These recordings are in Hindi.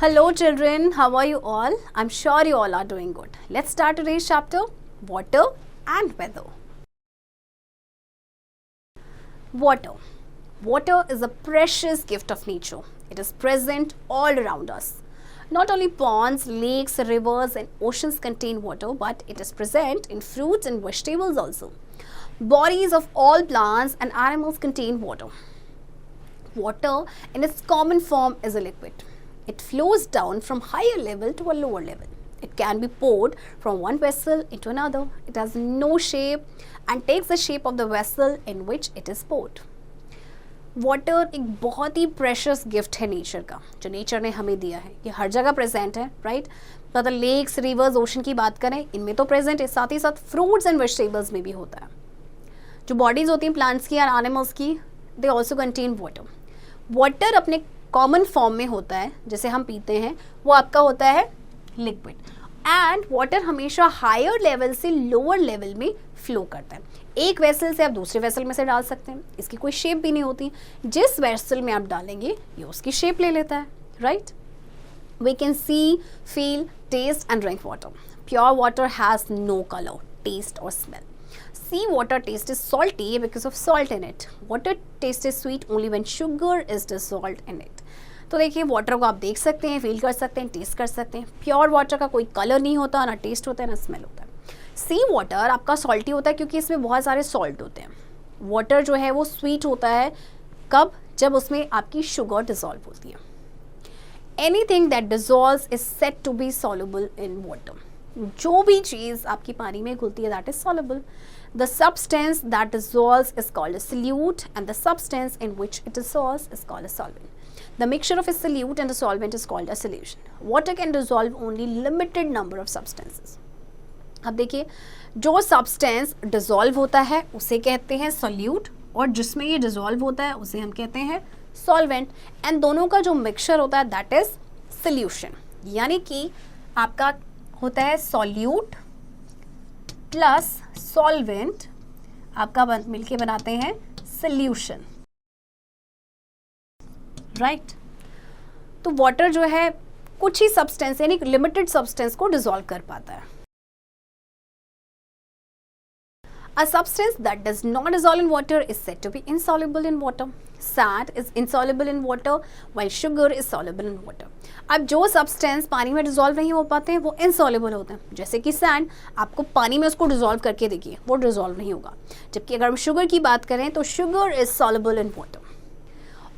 Hello children, how are you all? I'm sure you all are doing good. Let's start today's chapter, Water and Weather. Water. Water is a precious gift of nature. It is present all around us. Not only ponds, lakes, rivers and oceans contain water, but it is present in fruits and vegetables also. Bodies of all plants and animals contain water. Water in its common form is a liquid. It flows down from higher level to a lower level. It can be poured from one vessel into another. It has no shape and takes the shape of the vessel in which it is poured. Water एक बहुत ही प्रेशियस गिफ्ट है नेचर का, जो नेचर ने हमें दिया है. ये हर जगह प्रेजेंट है, राइट. मतलब लेक्स, रिवर्स, ओशन की बात करें, इनमें तो प्रेजेंट है, साथ ही साथ फ्रूट्स एंड वेजिटेबल्स में भी होता है. जो बॉडीज होती हैं प्लांट्स की और एनिमल्स की, they also contain water. Water अपने कॉमन फॉर्म में होता है, जैसे हम पीते हैं, वो आपका होता है लिक्विड. एंड वाटर हमेशा हायर लेवल से लोअर लेवल में फ्लो करता है. एक वेसल से आप दूसरे वेसल में से डाल सकते हैं. इसकी कोई शेप भी नहीं होती. जिस वेसल में आप डालेंगे ये उसकी शेप ले लेता है, right. We can see, feel, taste and drink water. Pure water has no colour, taste और smell. Sea water taste is salty because of salt in it. Water taste is sweet only when sugar is dissolved in it. तो देखिए, वाटर को आप देख सकते हैं, फील कर सकते हैं, टेस्ट कर सकते हैं. प्योर वाटर का कोई कलर नहीं होता, ना टेस्ट होता है, ना स्मेल होता है. सी वाटर आपका सॉल्टी होता है क्योंकि इसमें बहुत सारे सॉल्ट होते हैं. वाटर जो है वो स्वीट होता है कब? जब उसमें आपकी शुगर डिजॉल्व होती है. Anything that dissolves is said to be soluble in water. जो भी चीज़ आपकी पानी में घुलती है that is soluble. The substance that dissolves is called a solute and the substance in which it dissolves is called a solvent. The mixture of a solute and a solvent is called a solution. Water can dissolve only limited number of substances. अब देखिए, जो substance dissolve होता है उसे कहते हैं solute और जिसमें ये dissolve होता है उसे हम कहते हैं solvent. and दोनों का जो mixture होता है that is solution. यानी कि आपका होता है solute प्लस सॉल्वेंट, आपका मिलके बनाते हैं सॉल्यूशन, राइट. तो वाटर जो है कुछ ही सब्सटेंस यानी लिमिटेड सब्सटेंस को डिसॉल्व कर पाता है. A substance that does not dissolve in water is said to be insoluble in water. Sand is insoluble in water while sugar is soluble in water. अब जो सब्सटेंस पानी में डिसॉल्व नहीं हो पाते हैं वो इनसॉल्युबल होते हैं. जैसे कि सैंड, आपको पानी में उसको डिसॉल्व करके देखिए, वो डिसॉल्व नहीं होगा. जबकि अगर हम शुगर की बात करें तो sugar is soluble in water.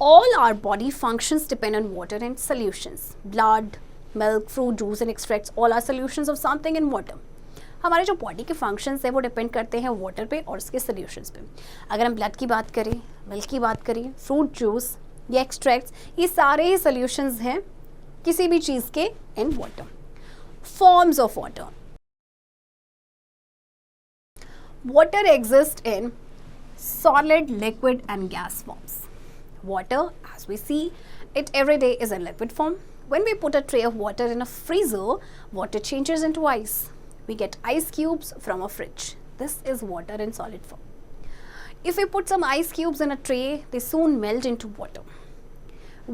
All our body functions depend on water and solutions. Blood, milk, fruit juice and extracts all are solutions of something in water. हमारे जो बॉडी के फंक्शंस है वो डिपेंड करते हैं वाटर पे और उसके सॉल्यूशंस पे. अगर हम ब्लड की बात करें, मिल्क की बात करें, फ्रूट जूस या एक्सट्रैक्ट्स, ये सारे ही सॉल्यूशंस हैं किसी भी चीज़ के in water. Forms of water. Water exist in solid, liquid and gas forms. Water, as we see it every day, is a liquid form. When we put a tray of water in a freezer, water changes into ice. We get ice cubes from a fridge. This is water in solid form. If we put some ice cubes in a tray, they soon melt into water.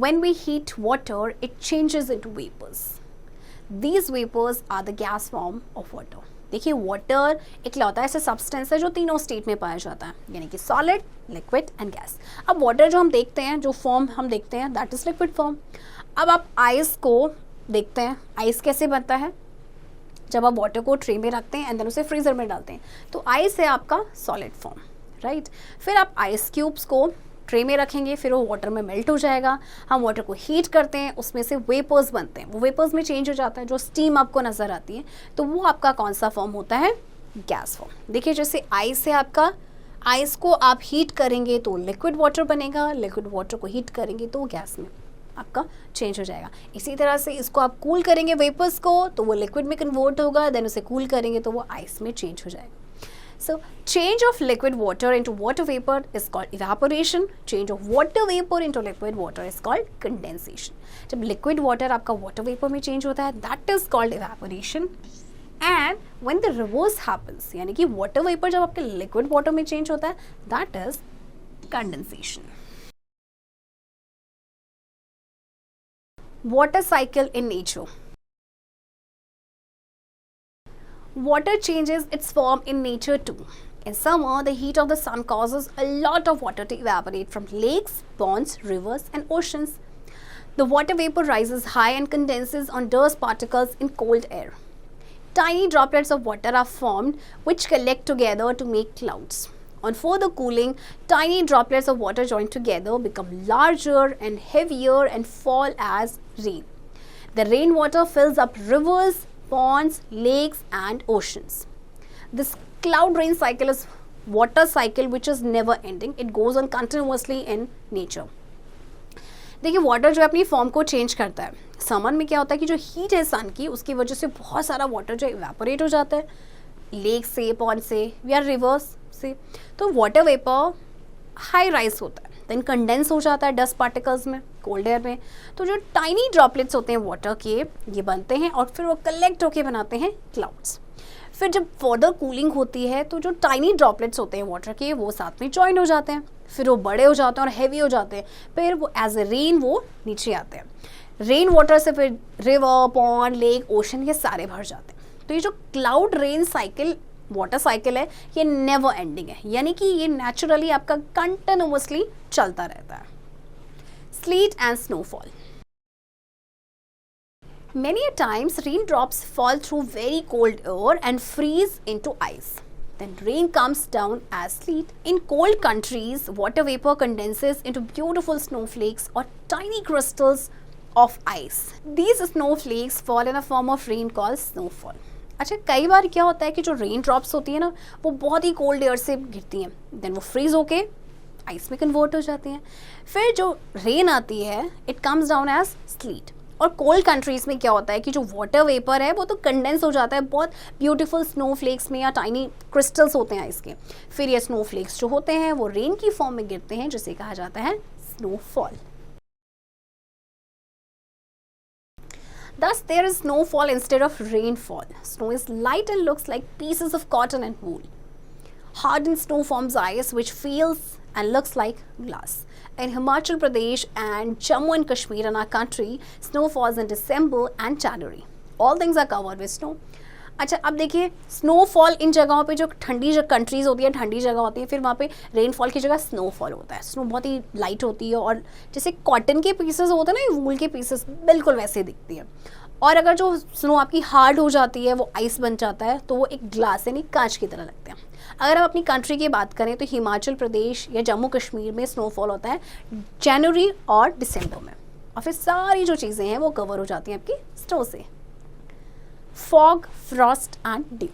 When we heat water, it changes into vapors. These vapors are the gas form of water. देखिए, वाटर इकलौता ऐसा सब्सटेंस है जो तीनों स्टेट में पाया जाता है, यानी कि सॉलिड, लिक्विड एंड गैस. अब वाटर जो हम देखते हैं, जो फॉर्म हम देखते हैं दैट इज लिक्विड फॉर्म. अब आप आइस को देखते हैं, आइस कैसे बनता है? जब आप वाटर को ट्रे में रखते हैं एंड देन उसे फ्रीजर में डालते हैं तो आइस है आपका सॉलिड फॉर्म, राइट. फिर आप आइस क्यूब्स को ट्रे में रखेंगे, फिर वो वाटर में मेल्ट हो जाएगा. हम वाटर को हीट करते हैं, उसमें से वेपर्स बनते हैं, वो वेपर्स में चेंज हो जाता है. जो स्टीम आपको नज़र आती है तो वो आपका कौन सा फॉर्म होता है? Gas form. देखिए, जैसे आइस है आपका, आइस को आप हीट करेंगे तो लिक्विड वाटर बनेगा, लिक्विड वाटर को हीट करेंगे तो गैस में आपका चेंज हो जाएगा. इसी तरह से इसको आप कूल करेंगे वेपर्स को तो वो लिक्विड में कन्वर्ट होगा, देन उसे कूल करेंगे तो वो आइस में चेंज हो जाएगा. So change of liquid water into water vapor is called evaporation. Change of water vapor into liquid water is called condensation. जब liquid water आपका water vapor में change होता है that is called evaporation. And when the reverse happens, यानी कि water vapor जब आपके liquid water में change होता है that is condensation. Water cycle in nature. Water changes its form in nature too. In summer, the heat of the sun causes a lot of water to evaporate from lakes, ponds, rivers, and oceans. The water vapor rises high and condenses on dust particles in cold air. Tiny droplets of water are formed which collect together to make clouds. On further cooling, tiny droplets of water join together, become larger and heavier and fall as rain. The rainwater fills up rivers, ponds, lakes and oceans. This cloud rain cycle is water cycle which is never ending. It goes on continuously in nature. देखिए वाटर जो है अपनी फॉर्म को चेंज करता है. समर में क्या होता है कि जो हीट है सन की उसकी वजह से बहुत सारा वाटर जो इवेपोरेट हो जाता है लेक से, पॉन्ड से या रिवर्स से. तो वाटर वेपर हाई राइज होता है, देन कंडेंस हो जाता है डस्ट पार्टिकल्स में, कोल्ड एयर में. तो जो टाइनी ड्रॉपलेट्स होते हैं वाटर के ये बनते हैं और फिर वो कलेक्ट होके बनाते हैं क्लाउड्स. फिर जब फर्दर कूलिंग होती है तो जो टाइनी ड्रॉपलेट्स होते हैं वाटर के वो साथ में जॉइन हो जाते हैं, फिर वो बड़े हो जाते हैं और हैवी हो जाते हैं, फिर वो एज ए रेन वो नीचे आते हैं. रेन वाटर से फिर रिवर, पॉन्ड, लेक, ओशन ये सारे भर जाते हैं. तो ये जो cloud rain cycle water cycle है ये नेवर एंडिंग है, यानी कि ये नेचुरली आपका कंटिन्यूअसली चलता रहता है. Slit and snowfall. Many a times raindrops fall through very cold air and freeze into ice. Then rain comes down as sleet. In cold countries, water vapor condenses into beautiful snowflakes or tiny crystals of ice. These snowflakes fall in a form of rain called snowfall. अच्छा, कई बार क्या होता है कि जो रेन ड्रॉप्स होती है ना वो बहुत ही कोल्ड एयर से गिरती हैं, देन वो फ्रीज होके आइस में कन्वर्ट हो जाती हैं. फिर जो रेन आती है it comes down as sleet. और कोल्ड कंट्रीज़ में क्या होता है कि जो वाटर वेपर है वो तो कंडेंस हो जाता है बहुत ब्यूटीफुल स्नोफ्लेक्स में या टाइनी क्रिस्टल्स होते हैं आइस के. फिर ये स्नोफ्लेक्स जो होते हैं वो रेन की फॉर्म में गिरते हैं जिसे कहा जाता है snowfall. Thus, there is snowfall instead of rainfall. Snow is light and looks like pieces of cotton and wool. Hardened snow forms ice which feels and looks like glass. In Himachal Pradesh and Jammu and Kashmir in our country, snow falls in December and January. All things are covered with snow. अच्छा, अब देखिए स्नोफॉल इन जगहों पे जो ठंडी जो कंट्रीज़ होती है, ठंडी जगह होती है, फिर वहाँ पे रेनफॉल की जगह स्नोफॉल होता है. स्नो बहुत ही लाइट होती है और जैसे कॉटन के पीसेस होते हैं ना, वूल के पीसेस बिल्कुल वैसे दिखती है. और अगर जो स्नो आपकी हार्ड हो जाती है वो आइस बन जाता है तो वो एक ग्लास यानी कांच की तरह लगते हैं. अगर हम अपनी कंट्री की बात करें तो हिमाचल प्रदेश या जम्मू कश्मीर में स्नोफॉल होता है जनवरी और दिसंबर में, और फिर सारी जो चीज़ें हैं वो कवर हो जाती हैं आपकी स्नो से. Fog, frost and dew.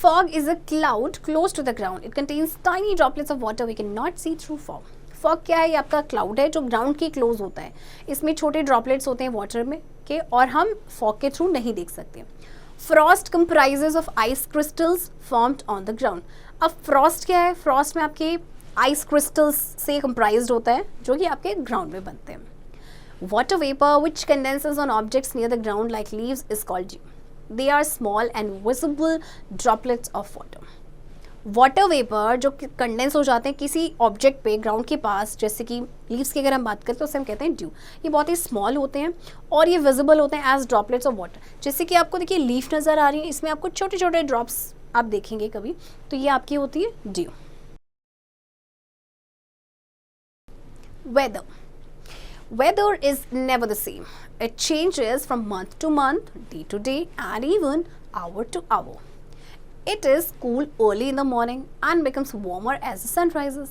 Fog is a cloud close to the ground. It contains tiny droplets of water we cannot see through fog. Fog क्या है? ये आपका क्लाउड है जो ग्राउंड के क्लोज होता है. इसमें छोटे ड्रॉपलेट्स होते हैं वाटर में के और हम फॉग के थ्रू नहीं देख सकते. Frost comprises of ice crystals formed on the ground. अब फ्रॉस्ट क्या है? फ्रॉस्ट में आपके आइस क्रिस्टल्स से कंप्राइज्ड होता है जो कि आपके ग्राउंड में बनते हैं. Water vapor which condenses on objects near the ground like leaves is called dew. They are small and visible droplets of water. Water vapour जो कंडेंस हो जाते हैं किसी ऑब्जेक्ट पे ग्राउंड के पास, जैसे कि लीव्स की अगर हम बात करें तो उसे हम कहते हैं ड्यू. ये बहुत ही स्मॉल होते हैं और ये विजिबल होते हैं एज ड्रॉपलेट्स ऑफ वाटर. जैसे कि आपको देखिए लीफ नज़र आ रही है, इसमें आपको छोटे छोटे ड्रॉप्स आप देखेंगे कभी, तो ये आपकी होती है dew. Weather. Weather is never the same. It changes from month to month, day to day, and even hour to hour. It is cool early in the morning and becomes warmer as the sun rises.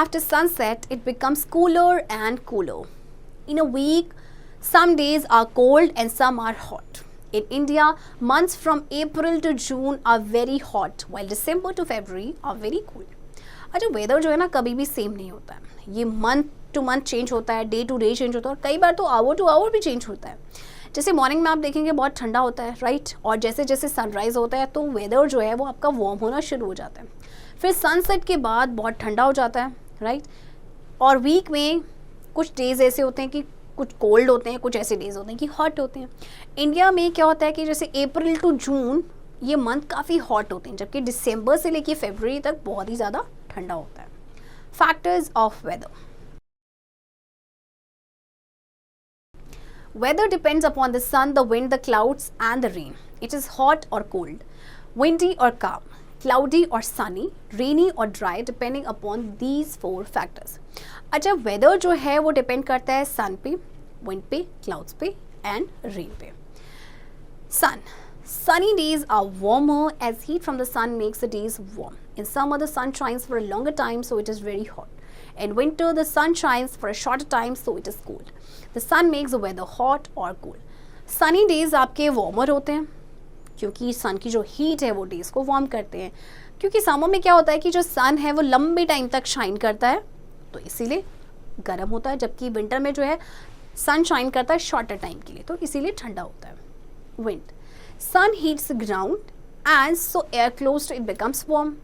After sunset, it becomes cooler and cooler. In a week, some days are cold and some are hot. In India, months from April to June are very hot, while December to February are very cool. अच्छा, वेदर जो है ना कभी भी सेम नहीं होता है. ये मंथ टू मंथ चेंज होता है, डे टू डे चेंज होता है और कई बार तो आवर टू आवर भी चेंज होता है. जैसे मॉर्निंग में आप देखेंगे बहुत ठंडा होता है, राइट, और जैसे जैसे सनराइज होता है तो वेदर जो है वो आपका वार्म होना शुरू हो जाता है. फिर सनसेट के बाद बहुत ठंडा हो जाता है, राइट, और वीक में कुछ डेज ऐसे होते हैं कि कुछ कोल्ड होते हैं, कुछ ऐसे डेज होते हैं कि हॉट होते हैं. इंडिया में क्या होता है कि जैसे अप्रैल टू जून ये मंथ काफ़ी हॉट होते हैं, जबकि दिसंबर से लेके फरवरी तक बहुत ही ज़्यादा ठंडा होता है. Factors of weather. Weather depends upon the sun, the wind, the clouds and the rain. It is hot or cold, windy or calm, cloudy or sunny, rainy or dry, depending upon these 4 factors. अच्छा, weather जो है वो depend करता है sun पे, wind पे, clouds पे and rain पे. Sun. Sunny days are warmer as heat from the sun makes the days warm. In summer the sun shines for a longer time, so it is very hot. In winter the sun shines for a shorter time, so it is cold. The sun makes the weather hot or cold. Sunny days आपके warmer होते हैं क्योंकि सन की जो हीट है वो डेज को वार्म करते हैं, क्योंकि समर में क्या होता है कि जो सन है वो लंबे टाइम तक शाइन करता है तो इसीलिए गर्म होता है, जबकि विंटर में जो है सन शाइन करता है शॉर्टर टाइम के लिए तो इसीलिए ठंडा होता है. Wind. Sun heats ground and so air close to it becomes warm.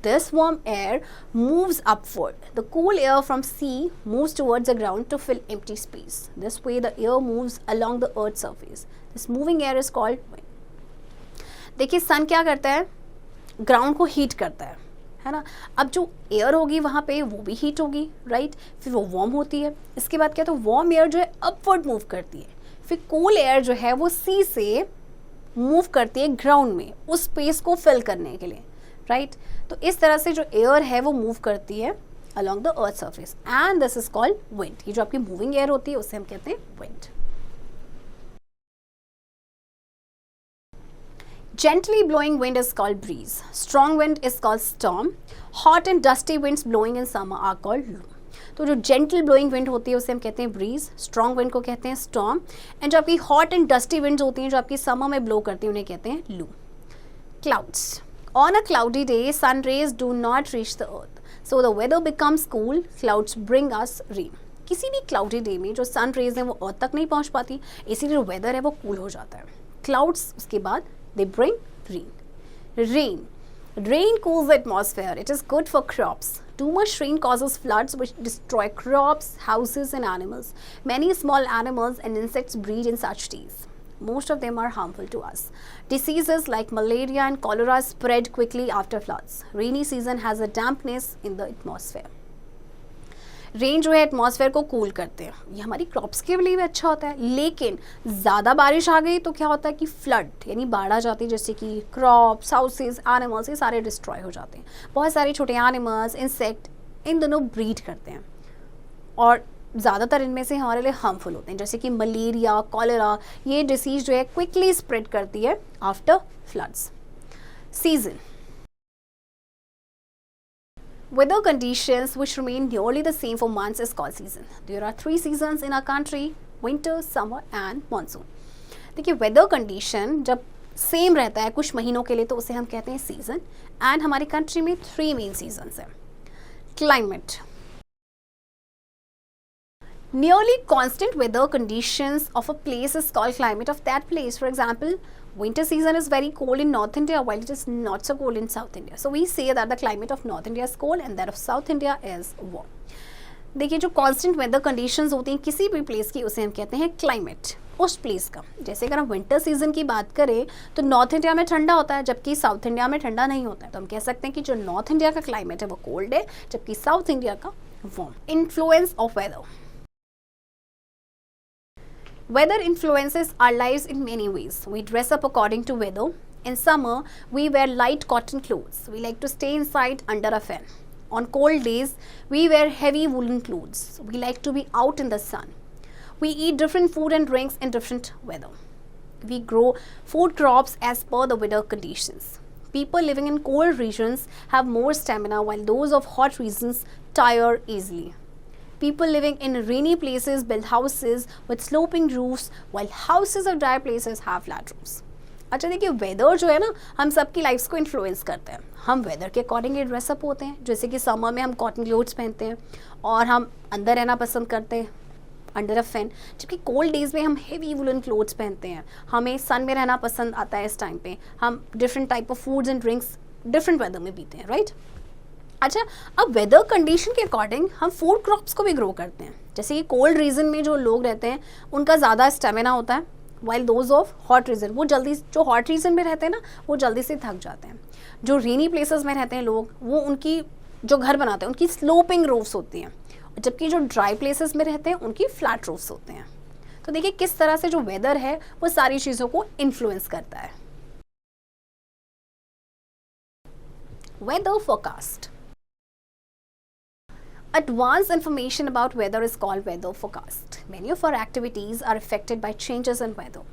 This warm air moves upward. The cool air from sea moves towards the ground to fill empty space. This way the air moves along the earth's surface. This moving air is called wind. देखिए सन क्या करता है, ग्राउंड को हीट करता है ना. अब जो एयर होगी वहाँ पे वो भी हीट होगी, राइट. फिर वो वार्म होती है. इसके बाद क्या, तो वार्म एयर जो है अपवर्ड मूव करती है. फिर कूल एयर जो है वो सी से मूव करती है ग्राउंड में उस स्पेस को फिल करने के लिए, राइट. तो इस तरह से जो एयर है वो मूव करती है along the earth surface and this is called wind. ये जो आपकी मूविंग एयर होती है उसे हम कहते हैं wind. Gently blowing wind is called breeze. Strong wind is called storm. Hot and dusty winds blowing in summer are called loo. तो जो gentle blowing wind होती है उसे हम कहते हैं breeze. Strong wind को कहते हैं storm. And जो आपकी hot and dusty winds होती हैं जो आपकी summer में blow करती हैं उन्हें कहते हैं loo. Clouds. On a cloudy day, sun rays do not reach the earth. So the weather becomes cool. Clouds bring us rain. किसी भी cloudy day में जो sun rays हैं वो earth तक नहीं पहुँच पाती, इसीलिए जो weather है वो cool हो जाता है. Clouds उसके बाद they bring rain. Rain. Rain cools the atmosphere. It is good for crops. Too much rain causes floods which destroy crops, houses and animals. Many small animals and insects breed in such days. Most of them are harmful to us. Diseases like malaria and cholera spread quickly after floods. Rainy season has a dampness in the atmosphere. Rain जो है एटमॉस्फेयर को कूल करते हैं, ये हमारी क्रॉप्स के लिए भी अच्छा होता है. लेकिन ज़्यादा बारिश आ गई तो क्या होता है कि फ्लड यानी बाढ़ आ जाती है, जैसे कि क्रॉप्स, हाउसेस, एनिमल्स ये सारे डिस्ट्रॉय हो जाते हैं. बहुत सारे छोटे एनिमल्स, इंसेक्ट इन दोनों ब्रीड करते हैं और ज़्यादातर इनमें से हमारे लिए हार्मफुल होते हैं, जैसे कि मलेरिया, कॉलेरा. ये डिसीज़ जो है क्विकली स्प्रेड करती है after floods. Season. Weather conditions which remain nearly the same for months is called season. There are 3 seasons in our country: winter, summer and monsoon. देखिए weather condition जब सेम रहता है कुछ महीनों के लिए तो उसे हम कहते हैं सीजन. एंड हमारी कंट्री में 3 मेन सीजन्स हैं. Climate. Nearly constant weather conditions of a place is called climate of that place. For example, winter season is very cold in North India while it is not so cold in South India. So we say that the climate of North India is cold and that of South India is warm. देखिए जो constant weather conditions होती हैं किसी भी place की उसे हम कहते हैं climate. उस प्लेस का, जैसे अगर हम विंटर सीजन की बात करें तो नॉर्थ इंडिया में ठंडा होता है जबकि साउथ इंडिया में ठंडा नहीं होता है. तो हम कह सकते हैं कि जो नॉर्थ इंडिया का क्लाइमेट है वो कोल्ड है जबकि साउथ इंडिया का warm. Influence of weather. Weather influences our lives in many ways. We dress up according to weather. In summer, we wear light cotton clothes. We like to stay inside under a fan. On cold days, we wear heavy woolen clothes. We like to be out in the sun. We eat different food and drinks in different weather. We grow food crops as per the weather conditions. People living in cold regions have more stamina while those of hot regions tire easily. People living in rainy places build houses with sloping roofs while houses of dry places have flat roofs. अच्छा देखिए वेदर जो है ना हम सबकी लाइफ्स को इन्फ्लुएंस करते हैं. हम वेदर के अकॉर्डिंग ड्रेसअप होते हैं, जैसे कि समर में हम कॉटन क्लोथ्स पहनते हैं और हम अंदर रहना पसंद करते हैं अंडर अ फैन, जबकि कोल्ड डेज में हम हेवी वुलन क्लोथ्स पहनते हैं. हमें सन में रहना पसंद आता है. इस टाइम पे हम different type of foods and drinks different weather में पीते हैं, राइट. अच्छा, अब वेदर कंडीशन के अकॉर्डिंग हम फूड क्रॉप्स को भी ग्रो करते हैं. जैसे कि कोल्ड रीजन में जो लोग रहते हैं उनका ज़्यादा स्टेमिना होता है while those of hot reason वो जल्दी, जो हॉट रीजन में रहते हैं ना वो जल्दी से थक जाते हैं. जो रेनी प्लेसेस में रहते हैं लोग वो उनकी जो घर बनाते हैं उनकी स्लोपिंग रूफ्स होती हैं, जबकि जो ड्राई प्लेसेस में रहते हैं उनकी फ्लैट रूफ्स होते हैं. तो देखिए किस तरह से जो वेदर है वो सारी चीज़ों को इन्फ्लुएंस करता है। Weather forecast. Advanced information about weather is called weather forecast. Many of our activities are affected by changes in weather.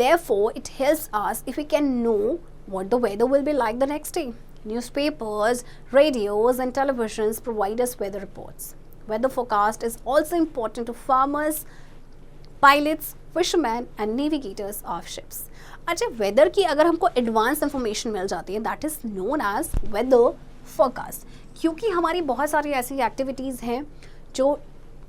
Therefore, it helps us if we can know what the weather will be like the next day. Newspapers, radios, and televisions provide us weather reports. Weather forecast is also important to farmers, pilots, fishermen, and navigators of ships. अच्छा, वेदर की अगर हमको एडवांस इंफॉर्मेशन मिल जाती है, that is known as weather forecast, क्योंकि हमारी बहुत सारी ऐसी एक्टिविटीज़ हैं जो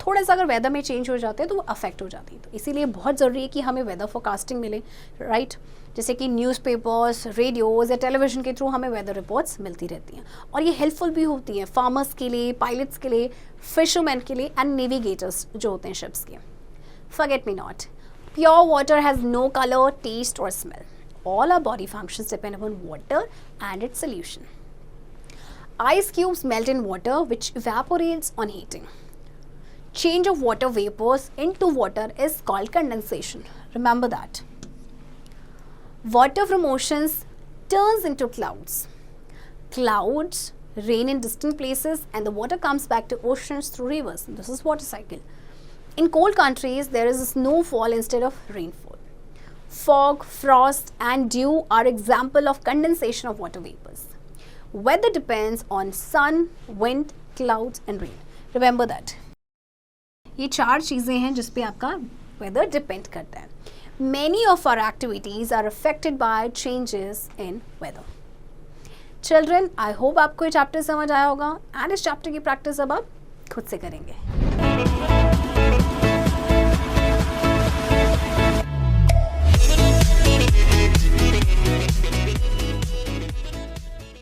थोड़ा सा अगर वेदर में चेंज हो जाते हैं तो वो अफेक्ट हो जाती है। तो इसीलिए बहुत ज़रूरी है कि हमें वेदर फोरकास्टिंग मिले, राइट। जैसे कि न्यूज़पेपर्स, रेडियोज़ या टेलीविज़न के थ्रू हमें वेदर रिपोर्ट्स मिलती रहती हैं और ये हेल्पफुल भी होती हैं फार्मर्स के लिए, पायलट्स के लिए, फिशरमैन के लिए एंड नेविगेटर्स जो होते हैं शिप्स के। Forget me not. Pure water has no color, taste, or smell. All our body functions depend upon water and its solution. Ice cubes melt in water, which evaporates on heating. Change of water vapors into water is called condensation. Remember that. Water from oceans turns into clouds. Clouds rain in distant places, and the water comes back to oceans through rivers. This is water cycle. In cold countries, there is snowfall instead of rainfall. Fog, frost, and dew are example of condensation of water vapors. Weather depends on sun, wind, clouds, and rain. Remember that. ये 4 चीज़ें हैं जिस पे आपका weather depend करता है. Many of our activities are affected by changes in weather. Children, I hope आपको ये चैप्टर समझ आया होगा, and इस चैप्टर की प्रैक्टिस अब आप खुद से करेंगे.